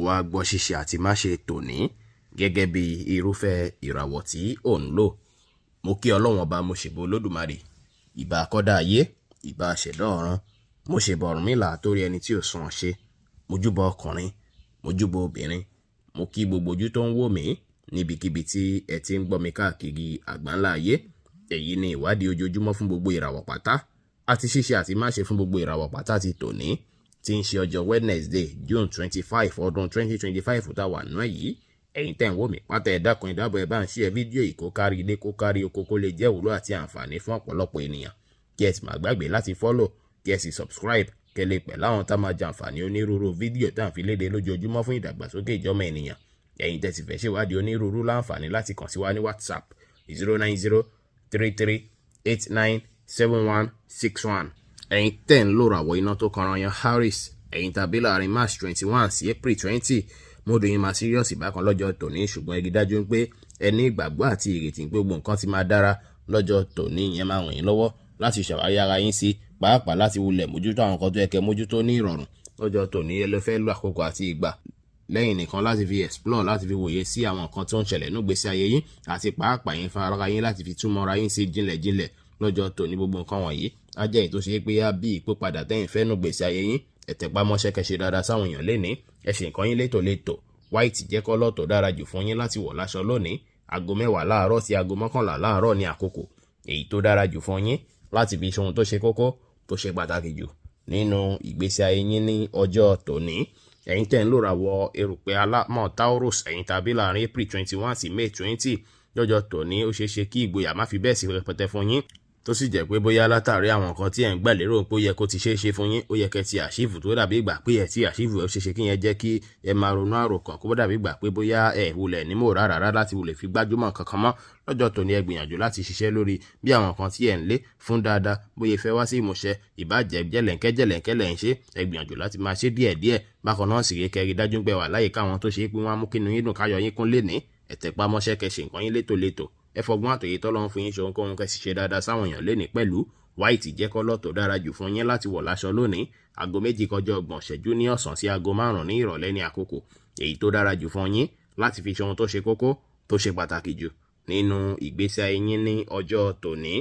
wá gbọ́ ṣíṣe àti má ṣe tòní gẹ́gẹ́ bí irúfẹ́ ìràwọ̀ tí ò ń lò. Mo kí Ọlọ́run ọba, mo ṣèbà Olódùmarè, ìbà akọ́dá ayé, ìbà aṣẹ̀dá ọ̀run, mo ṣèbà Ọ̀rúnmìlà torí ẹni tí ò sùn ṣe, mo júbà ọkùnrin, mo júbà obìnrin, mo kí gbogbo ojú tó ń wò mí níbikíbi tí ẹ ti ń gbọ́ mi káàkiri àgbáńlá ayé. Èyí ni ìwádìí ojoojúmọ́ fún gbogbo ìràwọ̀ pátá àti ṣíṣe àti má ṣe fún gbogbo ìràwọ̀ pátá ti tòní, tí ń ṣe ọjọ́ Wednesday June 25 ọdún 2025 tá wà nú èyí. Ẹ̀yin tẹ́ ń wò mí pátá, ẹ dákun ẹ dábọ̀ ẹ bá ń share fídíò yìí kó kárí ilé kó kárí oko, kó lè jẹ́ ìwúlò àti àǹfààní fún ọ̀pọ̀lọpọ̀ ènìyàn. Kí ẹ sì má gbàgbé láti follow, kí ẹ sì subscribe, kí ẹ lè pẹ̀ láwọn tá máa jàǹfààní onírúurú fídíò tá à ń fi léde lójoojúmọ́ fún ìdàgbàsókè ìjọmọ ènìyàn. Ẹ̀yin tẹ́ sì fẹ́ ṣèwádìí onírúurú láǹfààní láti kàn sí wa ní WhatsApp 09033897161. Ẹ̀yin tẹ́ ń lò ràwọ̀ iná tó kanran yan Harris, ẹ̀yin tàbí láàrin March 21 sí April 20, mọ́dún yín máa serious bákan lọ́jọ́ tòní, ṣùgbọ́n ẹ rí dájú pé ẹ ní ìgbàgbọ́ àti ìrètí pé gbogbo nǹkan ti máa dára lọ́jọ́ tòní. Yẹn máa ràn yín lọ́wọ́ láti ṣàwárí ara yín sí, pàápàá láti wulẹ̀ mójútó àwọn nǹkan tó yẹ kẹ́ mójútó ní ìrọ̀rùn lọ́jọ́ tòní. Ẹ lè fẹ́ lo àkókò àti ìgbà lẹ́yìn nìkan láti fi explore, láti fi wòye sí àwọn nǹkan tó ń ṣẹlẹ̀ nínú ìgbésí ayé yín, àti pàápàá yín fún ara yín láti fi túmọ̀ ara yín sí jinlẹ̀jinlẹ̀ lọ́jọ́ tòní. Gbogbo nǹkan wọ̀nyí á jẹ́ èyí tó ṣe pé á bí ìpò padà tẹ́yìn fẹ́ nínú ìgbésí ayé yín. Ẹ tẹpá mọ́ṣẹ́ kẹ́ ṣe dáadáa sáwọn èèyàn lénìí, ẹ ṣe nǹkan yín létòlétò. White jẹ́ kọ́lọ̀ tó dára jù fún yín láti wọ̀ láṣọ lónìí. Aago 10 láàárọ̀ sí aago 11 láàárọ̀ ní àkókò èyí tó dára jù fún yín láti fi ṣe ohun tó ṣe kókó tó ṣe pàtàkì jù nínú ìgbésí ayé yín ní ọjọ́ tòní. Ẹ̀yin tẹ́ ń lò ràwọ̀ erùpẹ̀ alámọ̀ Taurus, ẹ̀yin tàbí láàrin April 21 sí May 20 lọ́jọ́ tòní, ó ṣeé ṣe kí ìgboyà má fi bẹ́ẹ̀ sí rẹpẹtẹ fún yín, tó sì jẹ́ pé bóyá látàrí àwọn nǹkan tí ẹ̀ ń gbà lérò pé ó yẹ kó ti ṣeé ṣe fún yín, ó yẹ kẹ́ ti àṣìfù tó dàbí ìgbà pé ẹ̀ ti àṣìfù, ó ṣeé ṣe kí yẹn jẹ́ kí ẹ máa ronú àròkàn kó dàbí ìgbà pé bóyá ẹ̀ wulẹ̀ ní mò rárá láti wulẹ̀ fi gbájúmọ̀ kankan mọ́. Lọ́jọ́ tòní ẹ gbìyànjú láti ṣiṣẹ́ lórí bí àwọn nǹkan tí ẹ̀ ń lé fún dáadáa bóyá fẹ́ wá sí ìmúṣẹ, ìbàjẹ́ jẹ́lẹ̀ńkẹ́ lẹ̀ ń ṣe, ẹ gbìyànjú láti máa ṣe díẹ̀díẹ̀. Bákan náà sì rí kẹ́rí dájú pé wà láyé káwọn tó ṣe pé wọ́n á mú kínú yín dùn káyọ̀ yín kún lénìí. Ẹ tẹpá mọ́ṣẹ́ kẹ́ ṣe nǹkan yín létòlétò, ẹ fọgbọ́n àtòyè tọ́lọ́run fún yín ṣe ohunkóhun kẹ́ sì ṣe dáadáa sáwọn èèyàn lénìí pẹ̀lú. White jẹ́ kọ́lọ̀ tó dára jù fún yín láti wọ̀ láṣọ lónìí. Aago 2:30 ní ọ̀sán sí aago 5 ní ìrọ̀lẹ́ ní àkókò èyí tó dára jù fún yín láti fi ṣe ohun tó ṣe kókó tó ṣe pàtàkì jù nínú ìgbésí ayé yín ní ọjọ́ tòní.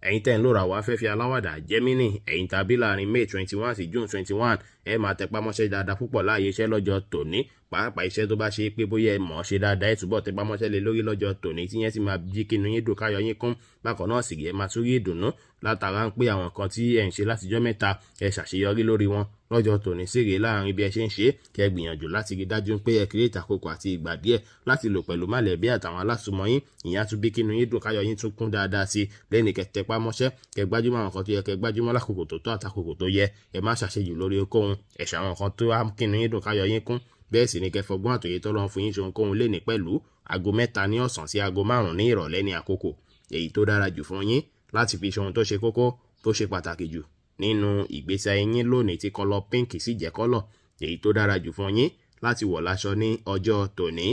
Ẹ̀yin tẹ́ ń lò ràwọ̀ afẹ́fẹ́ aláwàdà Gemini, ẹ̀yin tàbí láàrin May 21 sí June 21, ẹ máa tẹpá mọ́ṣẹ́ dáadáa púpọ̀ láàyè iṣẹ́ lọ́jọ́ tòní. Pàápàá iṣẹ́ tó bá ṣe pé bóyá ẹ mọ̀ ọ́ ṣe dáadáa, ẹ túbọ̀ tẹpá mọ́ṣẹ́ lé lórí lọ́jọ́ tòní, tí yẹn sì máa jí kínú yín dùn káyọ̀ yín kún. Bákan náà sì rí ẹ máa tún rí ìdùnnú látara ń pé àwọn nǹkan tí ẹ ń ṣe látijọ́ mẹ́ta ẹ ṣàṣeyọrí lórí wọn. Lọ́jọ́ tòní sì rí láàrin bí ẹ ṣe ń ṣe, kẹ́ gbìyànjú láti rí dájú pé ẹ create àkókò àti ìgbà díẹ̀ láti lò pẹ̀lú mọ̀lẹ́bí àtàwọn alásùnmọ́ yín. Ìyẹn á tún bí kínú yín dùn káyọ̀ yín tún kún dáadáa sí lẹ́ni kẹ́ tẹpá mọ́ṣẹ́, kẹ́ gbájúmọ́ àwọn nǹkan tó yẹ kẹ́ gbájúmọ́ lákòókò tó tọ́ àtàkòkò tó yẹ. Ẹ má ṣàṣejù lórí okòhun, ẹ ṣe àwọn nǹkan tó á kínú yín dùn káyọ̀ yín kún. Bẹ́ẹ̀ sì ni kẹ́ fọgbọ́n àtòyè tọ́lọ́run fún yín ṣe ohunkóhun lénìí pẹ̀lú. Aago 3 ní ọ̀sán sí aago 5 ní ìrọ̀lẹ́ ní àkókò èyí tó dára jù fún yín láti fi ṣe ohun tó ṣe kókó tó ṣe pàtàkì jù nínú ìgbésí ayé yín lónìí, tí kọ́lọ̀ pink sì jẹ́ kọ́lọ̀ èyí tó dára jù fún yín láti wọ̀ láṣọ ní ọjọ́ tòní.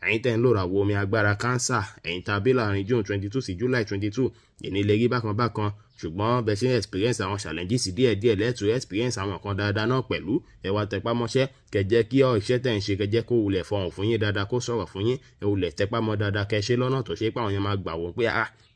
Ẹ̀yin tẹ́ ń lò ràwọ̀ omi agbára Cancer, ẹ̀yin tàbí láàrin June 22 sí July 22, èní lè rí bákan bákan, ṣùgbọ́n bẹ́ẹ̀ ṣe ń experience àwọn challenges díẹ̀díẹ̀ lẹ́tù experience àwọn nǹkan dáadáa náà pẹ̀lú. Ẹ wá tẹpá mọ́ṣẹ́, kẹ́ jẹ́ kí iṣẹ́ tẹ̀ ń ṣe kẹ́ jẹ́ kó wulẹ̀ fọhùn fún yín dáadáa, kó sọ̀rọ̀ fún yín. Ẹ wulẹ̀ tẹpá mọ́ dáadáa, kẹ́ ṣe lọ́nà tó ṣe pé àwọn yẹn máa gbà wọ́n pé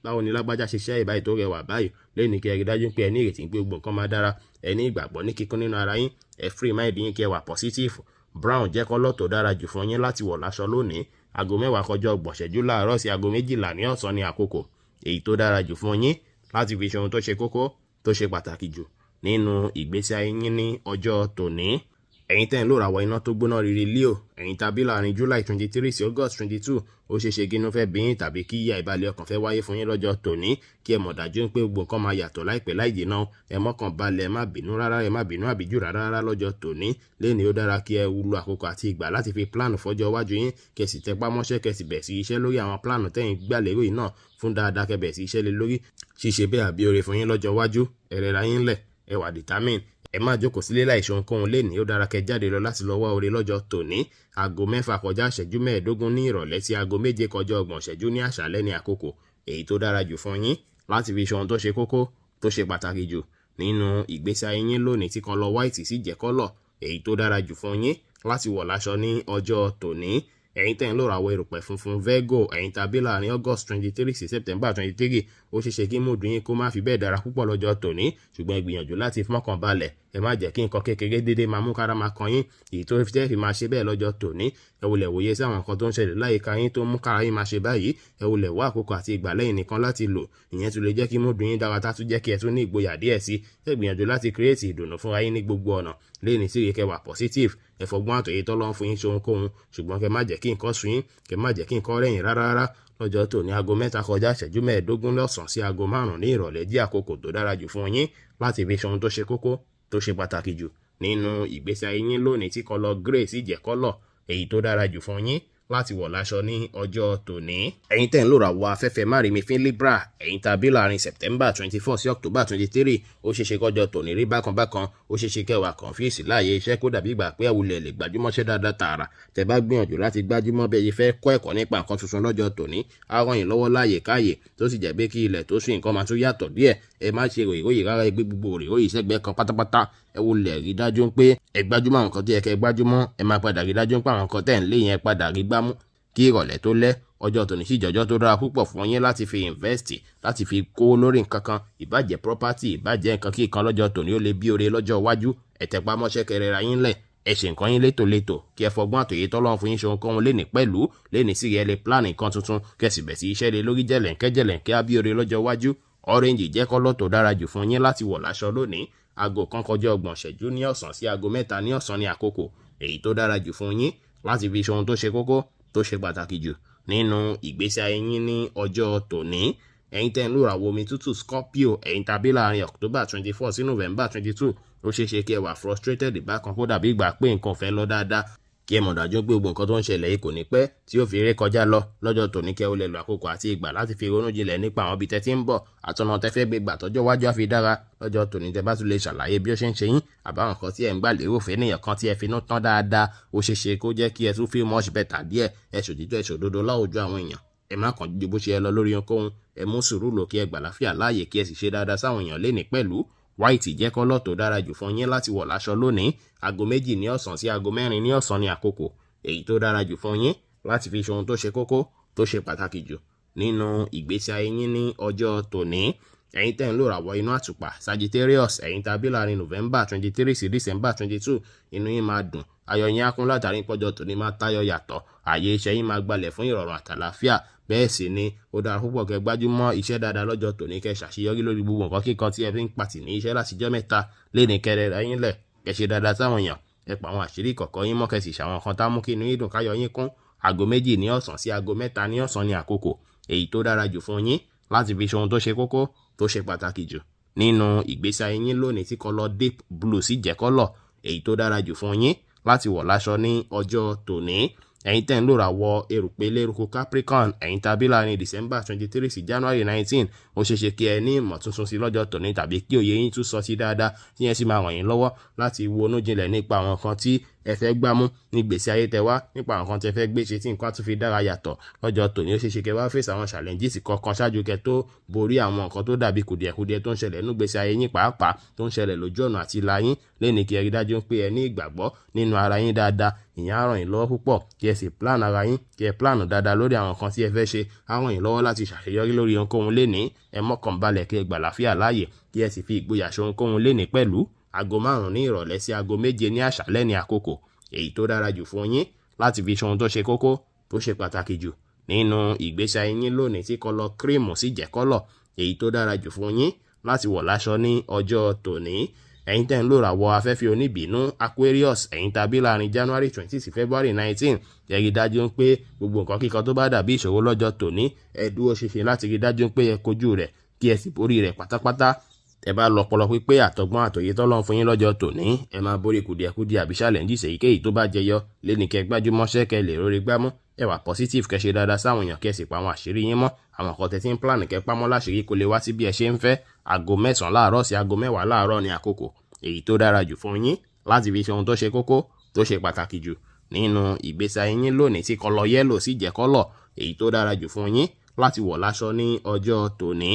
báwo ni lágbájá ṣiṣẹ́ ìbáyìí tó rẹwà báyìí lẹ́ni. Kẹ́ rí dájú pé ẹ ní ìrètí pé gbogbo nǹkan máa dára, ẹ ní ìgbàgbọ́ ní kíkún nínú ara yín, ẹ free mind yín, kẹ́ wà positive. Brown jẹ́ kọ́lọ̀ tó dára jù fún yín láti wọ̀ láṣọ lónìí. Aago 10:30 láàárọ̀ sí aago 12 ní ọ̀sán ní àkókò èyí tó dára jù fún yín láti fi ṣe ohun tó ṣe kókó tó ṣe pàtàkì jù nínú ìgbésí ayé yín ní ọjọ́ tòní. Ẹ̀yin tẹ́ ń lò ràwọ̀ iná tó gbóná riri Leo, ẹ̀yin tàbí láàrin July 23 sí August 22, ó ṣeé ṣe kí inú fẹ́ bí yín tàbí kí ìyà ìbàlẹ̀ ọkàn fẹ́ wáyé fún yín lọ́jọ́ tòní. Kí ẹ mọ̀ dájú pé gbogbo nǹkan máa yàtọ̀ láìpẹ́ láì jìnnà. Ẹ mọ́kàn balẹ̀, ẹ má bínú rárá, ẹ má bínú àbíjù rárá lọ́jọ́ tòní. Lẹ́ni ó dára kí ẹ lo àkókò àti ìgbà láti fi plan fọ́jọ́ iwájú yín, kẹ́ sì tẹpá mọ́ṣẹ́, kẹ́ sì bẹ̀ sí iṣẹ́ lórí àwọn plan tẹ́yin gbà lérò yìí náà fún dáadáa, kẹ́ bẹ̀ sí iṣẹ́ lé lórí. Ṣíṣe bẹ́ẹ̀ àbí oore fún yín lọ́jọ́ iwájú, ẹ rẹra yín lẹ̀, ẹ wà determine. Ẹ má jókòó sílé láì ṣe ohunkóhun lénìí, ó dára kẹ́ jáde lọ láti lọ wá oore lọ́jọ́ tòní. Aago 6:15 ní ìrọ̀lẹ́ sí aago 7:30 ní àṣálẹ́ ní àkókò èyí tó dára jù fún yín láti fi ṣe ohun tó ṣe kókó tó ṣe pàtàkì jù nínú ìgbésí ayé yín lónìí, tí kọ́lọ̀ white sì jẹ́ kọ́lọ̀ èyí tó dára jù fún yín láti wọ̀ láṣọ ní ọjọ́ tòní. Ẹ̀yin tẹ́ ń lò ràwọ̀ erùpẹ̀ funfun Virgo, ẹ̀yin tàbí láàrin August 23 sí September 23, ó ṣeéṣe kí mood yín kó má fi bẹ́ẹ̀ dára púpọ̀ lọ́jọ́ tòní, ṣùgbọ́n ẹ gbìyànjú láti fọkàn balẹ̀. Ẹ má jẹ́ kí nǹkan kékeré dédé máa mú kára máa kan yín, èyí tó fi máa ṣe bẹ́ẹ̀ lọ́jọ́ tòní. Ẹ wulẹ̀ wòye sí àwọn nǹkan tó ń ṣẹlẹ̀ láyìíká yín tó mú kára yín máa ṣe báyìí. Ẹ wulẹ̀ wá àkókò àti ìgbà lẹ́yìn nìkan láti lò. Ìyẹn tún lè jẹ́ kí mood yín dára, tá tún jẹ́ kí ẹ tún ní ìgboyà díẹ̀ sí. Ẹ gbìyànjú láti create ìdùnnú fúnra yín ní gbogbo ọ̀nà. Lẹ́ni sí kẹ́ wà positive. Ẹ fọgbọ́n àtòyé tọ́lọ́run fún yín ṣe ohunkóhun, ṣùgbọ́n kẹ́ má jẹ́ kí nǹkan sú yín, kẹ́ má jẹ́ kí nǹkan rẹ̀yìn rárá. Lọ́jọ́ tòní aago 3 kọjá ìṣẹ́jú 15 lọ́sàn-án sí aago 5 ní ìrọ̀lẹ́ jẹ́ àkókò tó dára jù fún yín láti fi ṣe ohun tó ṣe kókó, tó ṣe pàtàkì jù nínú ìgbésí ayé yín lónìí, tí kọ́lọ̀ grey sì jẹ́ kọ́lọ̀ èyí tó dára jù fún yín láti wọ̀ láṣọ ní ọjọ́ tòní. Ẹ̀yin tẹ́ ń lò ràwọ̀ afẹ́fẹ́ márìmí fín Libra, ẹ̀yin tàbí láàrin September 24 sí October 23, ó ṣeéṣe kọjọ́ tòní rí bákan, ó ṣeéṣe kẹwàá confuse láàyè iṣẹ́ kó dàbí ìgbà pé àwùlẹ̀ lè gbajúmọ̀ṣẹ́ dáadáa tààrà. Tẹ́ bá gbìyànjú láti gbájúmọ́ bẹ́ẹ̀ yìí fẹ́ kọ́ ẹ̀kọ́ nípa nǹkan tuntun lọ́jọ́ tòní, á ràn yín lọ́wọ́ láàyè káàyè, tó sì jẹ́ pé kí ilẹ̀ tó sùn nǹkan máa tún yàtọ̀ díẹ̀. Ẹ má ṣe ròyìnròyìn rárá, ẹgbẹ́ gbogbo ròyìnròyìn sẹ́gbẹ́ kan pátápátá. Ẹ wulẹ̀ rí dájú pé ẹ gbájúmọ́ àwọn nǹkan tí ẹ kẹ́ gbájúmọ́. Ẹ máa padà rí dájú pé àwọn nǹkan tẹ́ ń lé yẹn padà rí gbámú kí ìrọ̀lẹ́ tó lẹ́. Ọjọ́ tòní sì jọjọ́ tó dára púpọ̀ fún yín láti fi invest, láti fi kó lórí nǹkan kan, ìbàjẹ́ property, ìbàjẹ́ nǹkan kí nǹkan lọ́jọ́ tòní ó lè bí oore lọ́jọ́ iwájú. Ẹ tẹpá mọ́ṣẹ́ kẹrẹ ra yín lẹ̀, ẹ ṣe nǹkan yín létòlétò, kí ẹ fọgbọ́n àtòyé tọ́lọ́run fún yín ṣe ohunkóhun léni pẹ̀lú léni sí ẹ lè plan nǹkan tuntun, kẹsì bẹ̀ sí iṣẹ́ lé lórí jẹ̀lẹ̀ńkẹ́ á bí oore lọ́jọ́ iwájú. Orange jẹ́ kọ́lọ̀ tó dára jù fún yín láti wọ̀ láṣọ lónìí. Aago 1 kọjá 30 ìṣẹ́jú ní ọ̀sán sí aago 3 ní ọ̀sán ní àkókò èyí tó dára jù fún yín láti fi ṣe ohun tó ṣe kókó, tó ṣe pàtàkì jù nínú ìgbésí ayé yín ní ọjọ́ tòní. Ẹ̀yin tẹ́ ń lò ràwọ̀ omi tútù Scorpio, ẹ̀yin tàbí láàrin October 24 sí November 22, ó ṣeéṣe kí ẹ wà frustrated bákan kó dàbí ìgbà pé nǹkan fẹ́ lọ dáadáa. Kí ẹ mọ̀ dájú pé gbogbo nǹkan tó ń ṣẹlẹ̀ yìí kò ní pẹ́ tí ó fi eré kọjá lọ. Lọ́jọ́ tòní kẹ́ ó lè lo àkókò àti ìgbà láti fi ronú jinlẹ̀ nípa àwọn ibi tẹ́ tí ń bọ̀, àtọ̀nà tẹ́ fẹ́ gbé gbà tọ́jọ́ iwájú á fi dára. Lọ́jọ́ tòní tẹ́ bá tún lè ṣàlàyé bí ó ṣe ń ṣe yín, àbáwọn nǹkan tí ẹ ń gbà lérò fẹ́ nìyẹn kan tí ẹ fi inú tán dáadáa, ó ṣeéṣe kó jẹ́ kí ẹ tún feel much better díẹ̀. Ẹ ṣòtítọ́ ẹ ṣòdodo láwùjọ àwọn èèyàn. Ẹ má kàn ju bó ṣe lọ lórí ohunkóhun. Ẹ mú sùúrù lò kí ẹ gbà láfíà láàyè, kí ẹ sì ṣe dáadáa sáwọn èèyàn léni pẹ̀lú. White jẹ́ kọ́lọ̀ tó dára jù fún yín láti wọ̀ láṣọ lónìí. Aago 2 ní ọ̀sán sí aago 4 ní ọ̀sán ní àkókò èyí tó dára jù fún yín láti fi ṣe ohun tó ṣe kókó, tó ṣe pàtàkì jù nínú ìgbésí ayé yín ní ọjọ́ tòní. Ẹ̀yin tẹ́ ń lò ràwọ̀ inú àtùpà Sagittarius, ẹ̀yin tàbí láàrin November 23 sí December 22, inú yín máa dùn, ayọ̀ yín á kún látàrí pọ́jọ́ tòní máa tayọ yàtọ̀. Ààyè iṣẹ́ yín máa gbalẹ̀ fún ìrọ̀rùn àtàlàáfíà. Bẹ́ẹ̀ sì ni ó dára púpọ̀ kẹ́ gbájúmọ́ iṣẹ́ dáadáa lọ́jọ́ tòní, kẹ́ ṣàṣeyọrí lórí gbogbo nǹkan kíkan tí ẹ fi ń pàtì ní iṣẹ́ látijọ́ mẹ́ta léni kẹrẹ ra yín lẹ̀, kẹ́ ṣe dáadáa sáwọn èèyàn. Ẹ pa àwọn àṣírí kọ̀ọ̀kan yín mọ́, kẹ́ sì ṣàwọn nǹkan tá mú kí inú yín dùn, káyọ̀ yín kún. Aago 2 ní ọ̀sán sí aago 3 ní ọ̀sán ní àkókò èyí tó dára jù fún yín láti fi ṣe ohun tó ṣe kókó, tó ṣe pàtàkì jù nínú ìgbésí ayé yín lónìí, tí kọ́lọ̀ deep blue sì jẹ́ kọ́lọ̀ èyí tó dára jù fún yín láti wọ̀ láṣọ ní ọjọ́ tòní. Ẹ̀yin tẹ́ ń lò ràwọ̀ erùpẹ̀ eléruku Capricorn, ẹ̀yin tàbí láàrin December 23 sí January 19, ó ṣeéṣe kí ẹ ní ìmọ̀ tuntun sí lọ́jọ́ tòní, tàbí kí òye yín tún sọ sí dáadáa, tí yẹn sì máa ràn yín lọ́wọ́ láti wọnú jinlẹ̀ nípa àwọn nǹkan tí ẹ fẹ́ gbámú ní gbèsè ayé tẹ wá, nípa àwọn nǹkan tí ẹ fẹ́ gbé ṣe tí nǹkan tún fi dára yàtọ̀. Lọ́jọ́ tòní ó ṣeéṣe kí ẹ wá fèsì àwọn challenges kọ̀ọ̀kan ṣáájú kẹ́ tó borí àwọn nǹkan tó dàbí kùdìẹ̀kudiẹ tó ń ṣẹlẹ̀ nínú gbèsè ayé yín, pàápàá tó ń ṣẹlẹ̀ lójú ọ̀nà àti ìlà yín. Lẹ́ni kí ẹ rí dájú pé ẹ ní ìgbàgbọ́ nínú ara yín dáadáa. Ìyẹn á ràn yín lọ́wọ́ púpọ̀, kí ẹ sì plan ara yín, kí ẹ plan dáadáa lórí àwọn nǹkan tí ẹ fẹ́ ṣe. Á ràn yín lọ́wọ́ láti ṣàṣeyọrí lórí ohunkóhun léni. Ẹ mọ́kàn balẹ̀, kí ẹ gbà láfíà láàyè, kí ẹ sì fi ìgboyà ṣe ohunkóhun léni pẹ̀lú. Aago 5 ní ìrọ̀lẹ́ sí aago 7 ní àṣálẹ́ ní àkókò èyí tó dára jù fún yín láti fi ṣe ohun tó ṣe kókó, tó ṣe pàtàkì jù nínú ìgbésí ayé yín lónìí, tí kọ́lọ̀ cream sì jẹ́ kọ́lọ̀ èyí tó dára jù fún yín láti wọ̀ láṣọ ní ọjọ́ tòní. Ẹ̀yin tẹ́ ń lò ràwọ̀ afẹ́fẹ́ oníbínú Aquarius, ẹ̀yin tàbí láàrin January 20 sí February 19, ẹ rí dájú pé gbogbo nǹkan kíkan tó bá dàbí ìṣòro lọ́jọ́ tòní, ẹ dúró ṣinṣin láti rí dájú pé ẹ kojú rẹ̀, kí ẹ sì borí rẹ̀ pátápátá. Ẹ bá lọ́pọlọ pípé àtọgbọ́n àtòyé tọ́lọ́run fún yín lọ́jọ́ tòní, ẹ máa borí kùdìẹ̀kudiẹ àbí challenges èyíkéyìí tó bá jẹyọ. Lẹ́ni kẹ́ gbájúmọ́ṣẹ́, kẹ́ lè rórí gbámú. Ẹ wà positive, kẹ́ ṣe dáadáa sáwọn èèyàn, kẹ́ sì pa àwọn àṣírí yín mọ́. Àwọn nǹkan tẹ́ tí ń plan kẹ́ pamọ́ láṣìírí kó lè wá sí bí ẹ ṣe ń fẹ́. Aago 9 láàárọ̀ sí aago 10 láàárọ̀ ní àkókò èyí tó dára jù fún yín láti fi ṣe ohun tó ṣe kókó, tó ṣe pàtàkì jù nínú ìgbésí ayé yín lónìí, tí kọ́lọ̀ yẹ́lò sì jẹ́ kọ́lọ̀ èyí tó dára jù fún yín láti wọ̀ láṣọ ní ọjọ́ tòní.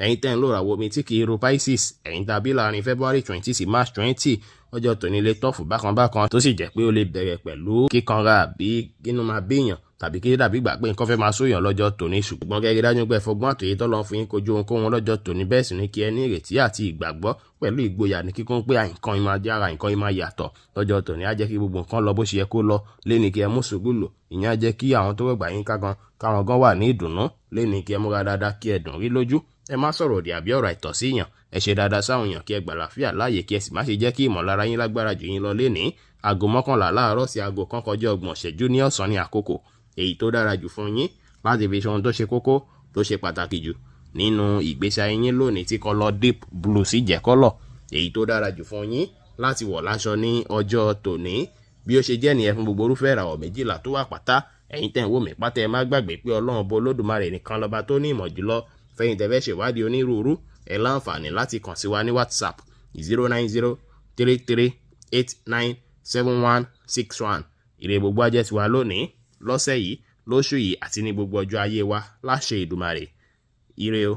Ẹ̀yin tẹ́ ń lò ìràwọ̀ omi tí kì í ro Pisces, ẹ̀yin tàbí láàrin February 20 sí March 20, ọjọ́ tòní lè tọ́fù bákan tó sì jẹ́ pé ó lè bẹ̀rẹ̀ pẹ̀lú kíkanra àbí kínú máa bíyàn tàbí kí dàbí gbà pé nǹkan fẹ́ máa sóyàn lọ́jọ́ tòní, ṣùgbọ́n gẹ́gẹ́ dájú pé fọgbọ́n àtòyé tọ́lọ́ fún yín kojú ohunkóhun lọ́jọ́ tòní, bẹ́ẹ̀ sì ni kí ẹ ní ìrètí àti ìgbàgbọ́ pẹ̀lú ìgboyà ní kíkún pé nǹkan ìmọ̀ ajára nǹkan ìmọ̀ yàtọ̀ lọ́jọ́ tòní. Á jẹ́ kí gbogbo nǹkan lọ bó ṣe yẹ kó lọ, léni kí ẹ mú sùúrù lò. ìyẹn á jẹ́ kí àwọn tó rẹ̀gbà yín káwọn gan wà ní ìdùnnú, léni kí ẹ múra dáadáa kí ẹ dùn rí lójú. Ẹ má sọ̀rọ̀ òdì àbí ọ̀rọ̀ àìtọ́ sí yàn. Ẹ ṣe dáadáa sáwọn èèyàn kí ẹ gbà láfíà láàyè, kí ẹ sì má ṣe jẹ́ kí ìmọ̀lára yín lágbára jù yín lọ lénìí. Aago 11 láàárọ̀ sí aago 1:30 ìṣẹ́jú ní ọ̀sán ní àkókò èyí tó dára jù fún yín láti fi ṣe ohun tó ṣe kókó tó ṣe pàtàkì jù nínú ìgbésí ayé yín lónìí, tí kọ́lọ̀ deep blue sì jẹ́ kọ́lọ̀ èyí tó dára jù fún yín láti wọ̀ láṣọ ní ọjọ́ tòní. Bí ó ṣe jẹ́ nìyẹn fún gbogbo irúfẹ́ ìràwọ̀ 12 tó wà pátá. Ẹ̀yin tẹ́ ń wò mí pátá, ẹ má gbàgbé pé Ọlọ́run bo Olódùmarè nìkan lọ́ba tó ní ìmọ̀ jùlọ. Fẹ́yìn tẹ́ fẹ́ ṣèwádìí onírúurú, ẹ láǹfààní láti kàn sí wa ní WhatsApp 09033897161. Ire gbogbo á jẹ́ tiwa lónìí, lọ́sẹ̀ yìí, lóṣù yìí àti ní gbogbo ọjọ́ ayé wa láṣẹ Èdùmàrè. Ire o.